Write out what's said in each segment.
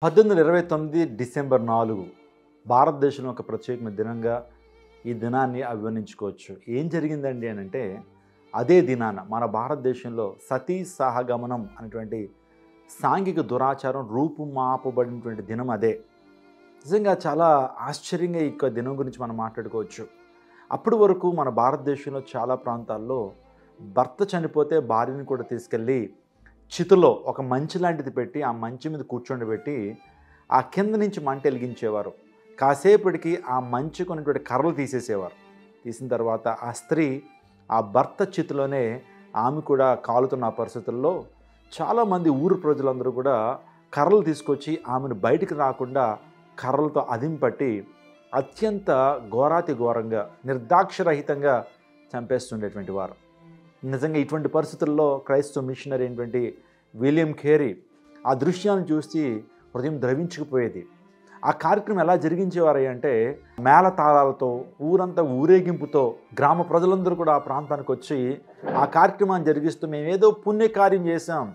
1829 December 4 భారతదేశంలో ఒక ప్రత్యేకమైన దినంగా ఈ దినాన్ని అభివర్ణించుకోవచ్చు. ఏం జరిగిందండి అని అంటే, అదే దినాన మన భారతదేశంలో సతీ సహగమనం అనేటువంటి సాంఘిక దురాచారం రూపుమాపబడినటువంటి దినం అదే. నిజంగా చాలా ఆశ్చర్యంగా ఈ దినం గురించి మనం మాట్లాడుకోవచ్చు. అప్పటి వరకు మన భారతదేశంలో చాలా ప్రాంతాల్లో భర్త చనిపోతే భార్యను కూడా తీసుకెళ్ళి చితులో ఒక మంచి లాంటిది పెట్టి ఆ మంచి మీద కూర్చోబెట్టి ఆ కింద నుంచి మంట వెలిగించేవారు. కాసేపటికి ఆ మంచుకు ఉన్నటువంటి కర్రలు తీసేసేవారు. తీసిన తర్వాత ఆ స్త్రీ ఆ భర్త చితులోనే ఆమె కూడా కాలుతున్న పరిస్థితుల్లో చాలామంది ఊరు ప్రజలందరూ కూడా కర్రలు తీసుకొచ్చి ఆమెను బయటికి రాకుండా కర్రలతో అదింపట్టి అత్యంత ఘోరాతి ఘోరంగా నిర్దాక్షరహితంగా చంపేస్తుండేటువంటి వారు. నిజంగా ఇటువంటి పరిస్థితుల్లో క్రైస్తవ మిషనరీ అయినటువంటి విలియం కేరీ ఆ దృశ్యాలను చూసి హృదయం ద్రవించుకుపోయేది. ఆ కార్యక్రమం ఎలా జరిగించేవారు అంటే, మేళతాళాలతో ఊరంతా ఊరేగింపుతో గ్రామ ప్రజలందరూ కూడా ఆ ప్రాంతానికి వచ్చి ఆ కార్యక్రమాన్ని జరిగిస్తూ మేమేదో పుణ్యకార్యం చేశాం,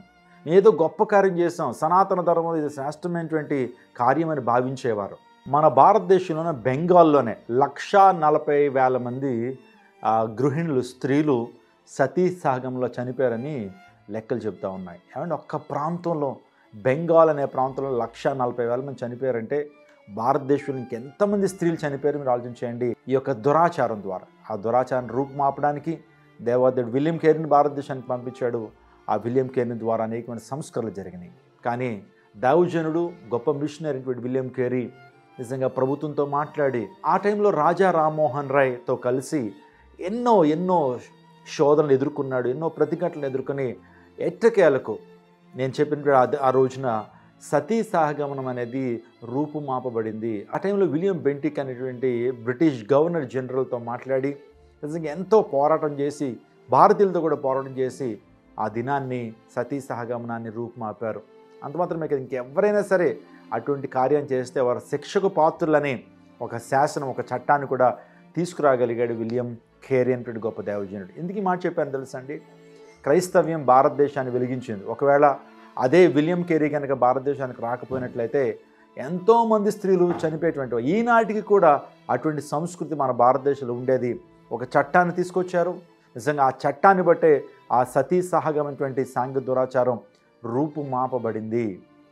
ఏదో గొప్ప కార్యం చేశాం, సనాతన ధర్మం ఇది శ్రేష్టమైనటువంటి కార్యం అని భావించేవారు. మన భారతదేశంలోనే బెంగాల్లోనే 1,40,000 మంది గృహిణులు స్త్రీలు సతీ సహగంలో చనిపోయారని లెక్కలు చెప్తా ఉన్నాయి. ఏమంటే ఒక్క ప్రాంతంలో బెంగాల్ అనే ప్రాంతంలో 1,40,000 మంది చనిపోయారంటే భారతదేశంలో ఇంకెంతమంది స్త్రీలు చనిపోయారు మీరు ఆలోచించేయండి. ఈ యొక్క దురాచారం ద్వారా ఆ దురాచారం రూపుమాపడానికి దేవాదేవుడు విలియం కేరీని భారతదేశానికి పంపించాడు. ఆ విలియం కేరీ ద్వారా అనేకమైన సంస్కరణలు జరిగినాయి. కానీ దైవజనుడు గొప్ప మిషనరీ అయినటువంటి విలియం కేరీ నిజంగా ప్రభుత్వంతో మాట్లాడి ఆ టైంలో రాజా రామ్మోహన్ రాయ్తో కలిసి ఎన్నో శోధనలు ఎదుర్కొన్నాడు. ఎన్నో ప్రతిఘటనలు ఎదుర్కొని ఎట్టకేలకు నేను చెప్పిన ఆ రోజున సతీ సహగమనం అనేది రూపుమాపబడింది. ఆ టైంలో విలియం బెంటిక్ అనేటువంటి బ్రిటిష్ గవర్నర్ జనరల్తో మాట్లాడి నిజంగా ఎంతో పోరాటం చేసి భారతీయులతో కూడా పోరాటం చేసి ఆ దినాన్ని సతీ సహగమనాన్ని రూపుమాపారు. అంత మాత్రమే కదా, ఇంకెవరైనా సరే అటువంటి కార్యం చేస్తే వారు శిక్షకు పాత్రులని ఒక శాసనం, ఒక చట్టాన్ని కూడా తీసుకురాగలిగాడు విలియం కేరీ అనేటువంటి గొప్ప దైవజనుడు. ఎందుకు ఈ మాట చెప్పాను తెలుసా అండి? క్రైస్తవ్యం భారతదేశాన్ని వెలిగించింది. ఒకవేళ అదే విలియం కేరీ కనుక భారతదేశానికి రాకపోయినట్లయితే ఎంతోమంది స్త్రీలు చనిపోయేటువంటి ఈనాటికి కూడా అటువంటి సంస్కృతి మన భారతదేశంలో ఉండేది. ఒక చట్టాన్ని తీసుకొచ్చారు. నిజంగా ఆ చట్టాన్ని బట్టే ఆ సతీ సహగమైనటువంటి సాంఘిక దురాచారం రూపుమాపబడింది.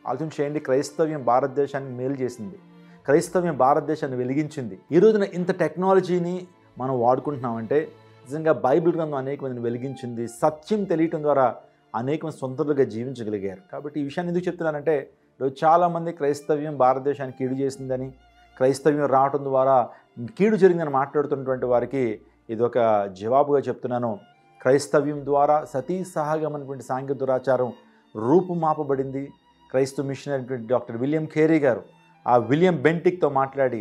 ఆలోచన చేయండి, క్రైస్తవ్యం భారతదేశానికి మేలు చేసింది, క్రైస్తవ్యం భారతదేశాన్ని వెలిగించింది. ఈ రోజున ఇంత టెక్నాలజీని మనం వాడుకుంటున్నామంటే నిజంగా బైబిల్ గ్రంథం అనేక మందిని వెలిగించింది. సత్యం తెలియటం ద్వారా అనేక మంది సొంతలుగా జీవించగలిగారు. కాబట్టి ఈ విషయాన్ని ఎందుకు చెప్తున్నానంటే, ఈరోజు చాలామంది క్రైస్తవ్యం భారతదేశానికి కీడు చేసిందని, క్రైస్తవ్యం రావటం ద్వారా కీడు జరిగిందని మాట్లాడుతున్నటువంటి వారికి ఇది ఒక జవాబుగా చెప్తున్నాను. క్రైస్తవ్యం ద్వారా సతీ సహగమనటువంటి సాంఘిక దురాచారం రూపుమాపబడింది. క్రైస్తవ మిషనరీ డాక్టర్ విలియం కేరీ గారు ఆ విలియం బెంటిక్తో మాట్లాడి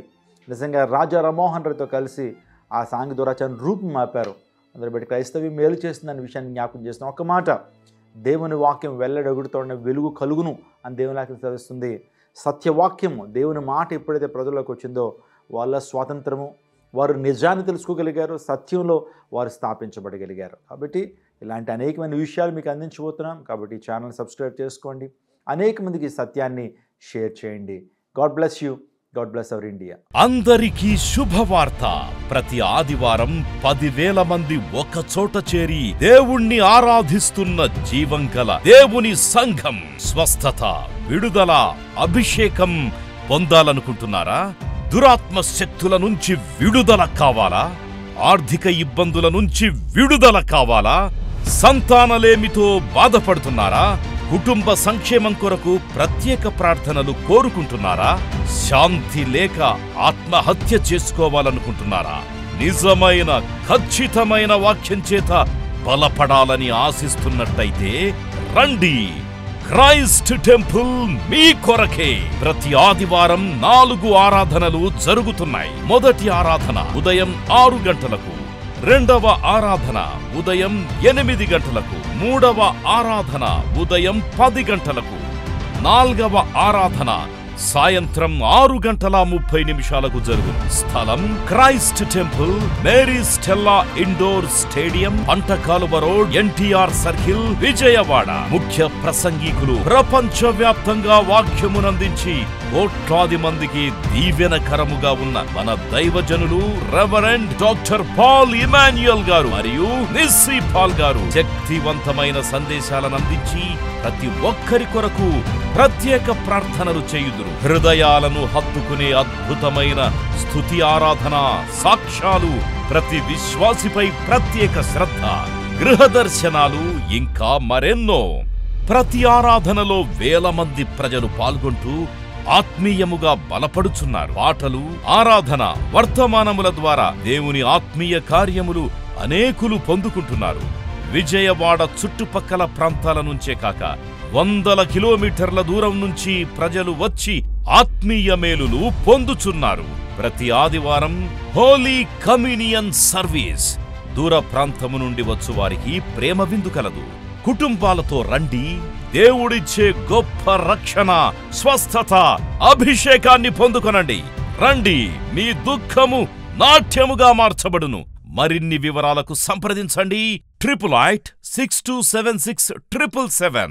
నిజంగా రాజా రామ్మోహన్ రాయ్తో కలిసి ఆ సాంఘిక దురాచారం రూపుమాపారు. అందరూ బట్టి క్రైస్తవ్యం మేలు చేస్తుందనే విషయాన్ని జ్ఞాపకం చేస్తున్నాం. ఒక మాట, దేవుని వాక్యం వెల్లడగుడుతోనే వెలుగు కలుగును అని దేవుని వాక్యం తెలుస్తుంది. సత్యవాక్యము దేవుని మాట ఎప్పుడైతే ప్రజల్లోకి వచ్చిందో వాళ్ళ స్వాతంత్రము, వారు నిజాన్ని తెలుసుకోగలిగారు, సత్యంలో వారు స్థాపించబడగలిగారు. కాబట్టి ఇలాంటి అనేకమైన విషయాలు మీకు అందించబోతున్నాం. కాబట్టి ఈ ఛానల్ సబ్స్క్రైబ్ చేసుకోండి, అనేక మందికి సత్యాన్ని షేర్ చేయండి. God bless you. God bless our India. అందరికీ శుభవార్త. ప్రతి ఆదివారం 10,000 మంది ఒక చోట చేరి దేవుణ్ణి ఆరాధిస్తున్న జీవం గల దేవుని సంఘం. స్వస్థత, విడుదల, అభిషేకం పొందాలనుకుంటున్నారా? దురాత్మ శక్తుల నుంచి విడుదల కావాలా? ఆర్థిక ఇబ్బందుల నుంచి విడుదల కావాలా? సంతానలేమితో బాధపడుతున్నారా? కుటుంబ సంక్షేమం కొరకు ప్రత్యేక ప్రార్థనలు కోరుకుంటున్నారా? శాంతి లేక ఆత్మహత్య చేసుకోవాలనుకుంటున్నారా? నిజమైన ఖచ్చితమైన వాక్యం చేత బలపడాలని ఆశిస్తున్నట్టయితే రండి. క్రైస్ట్ టెంపుల్ మీ కొరకే. ప్రతి ఆదివారం 4 ఆరాధనలు జరుగుతున్నాయి. మొదటి ఆరాధన ఉదయం 6 గంటలకు, రెండవ ఆరాధన ఉదయం 8 గంటలకు, మూడవ ఆరాధన ఉదయం 10 గంటలకు, 4వ ఆరాధన సాయంత్రం 6:30 జరుగును. స్థలం Christ Temple, Mary Stella indoor stadium, Pantakaluva road, NTR circle, Vijayawada. ముఖ్య ప్రసంగికులు ప్రపంచవ్యాప్తంగా వాక్యమునందించి కోట్లాది మందికి దీవెనకరముగా ఉన్న మన దైవజనులు రెవరెండ్ డాక్టర్ పాల్ ఇమాన్యుయల్ గారు మరియు నిస్సీ పాల్ గారు శక్తివంతమైన సందేశాలను అందించి ప్రతి ఒక్కరి కొరకు ప్రత్యేక ప్రార్థనలు చేయుదురు. హృదయాలను హత్తుకునే అద్భుతమైన స్తుతి ఆరాధన సాక్ష్యాలు, ప్రతి విశ్వాసిపై ప్రత్యేక శ్రద్ధ, గృహ దర్శనాలు, ఇంకా మరెన్నో. ప్రతి ఆరాధనలో వేల మంది ప్రజలు పాల్గొంటూ ఆత్మీయముగా బలపడుచున్నారు. పాటలు, ఆరాధన, వర్తమానముల ద్వారా దేవుని ఆత్మీయ కార్యములు అనేకులు పొందుకుంటున్నారు. విజయవాడ చుట్టుపక్కల ప్రాంతాల నుంచే కాక వందల కిలోమీటర్ల దూరం నుంచి ప్రజలు వచ్చి ఆత్మీయ మేలులు పొందుచున్నారు. ప్రతి ఆదివారం హోలీ కమ్యూనియన్ సర్వీస్. దూర ప్రాంతము నుండి వచ్చు వారికి ప్రేమ విందు కలదు. కుటుంబాలతో రండి. దేవుడిచ్చే గొప్ప రక్షణ, స్వస్థత, అభిషేకాన్ని పొందుకొనండి. రండి, మీ దుఃఖము నాట్యముగా మార్చబడును. మరిన్ని వివరాలకు సంప్రదించండి 8862767777.